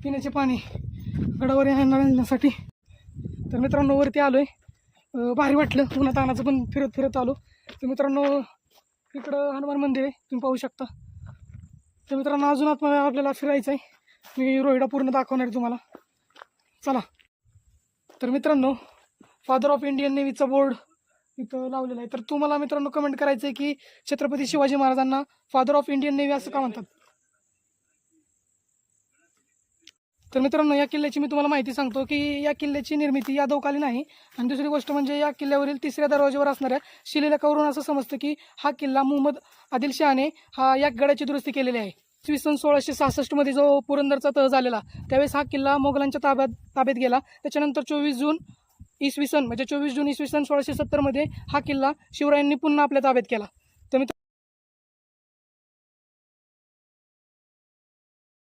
पिण्याचे पाणी गडावर आणण्यासाठी. तर मित्रांनो वरती आलो आहे, भारी वाटलं, उन्हात आणायचं पण फिरत फिरत आलो. तर मित्रांनो इकडं हनुमान मंदिर आहे, तुम्ही पाहू शकता. तर मित्रांनो अजून आपल्याला फिरायचं आहे, मी रोहिडा पूर्ण दाखवणार आहे तुम्हाला, चला. तर मित्रांनो फादर ऑफ इंडियन नेव्हीचा बोर्ड इथं लावलेला आहे. तर तुम्हाला मित्रांनो कमेंट करायचं आहे की छत्रपती शिवाजी महाराजांना फादर ऑफ इंडियन नेव्ही असं का म्हणतात. तर मित्रांनो या किल्ल्याची मी तुम्हाला माहिती सांगतो की या किल्ल्याची निर्मिती यादवकालीन आहे. आणि दुसरी गोष्ट म्हणजे या किल्ल्यावरील तिसऱ्या दरवाज्यावर असणाऱ्या शिलालेखावरून असं समजतं की हा किल्ला मुहम्मद आदिलशहाने या गडाची दुरुस्ती केलेली आहे. इसवी सन 1666 जो पुरंदरचा तह झालेला त्यावेळेस हा किल्ला मोगलांच्या ताब्यात गेला. त्याच्यानंतर 24 जून इसवी सन 1670 हा किल्ला शिवरायांनी पुन्हा आपल्या ताब्यात केला.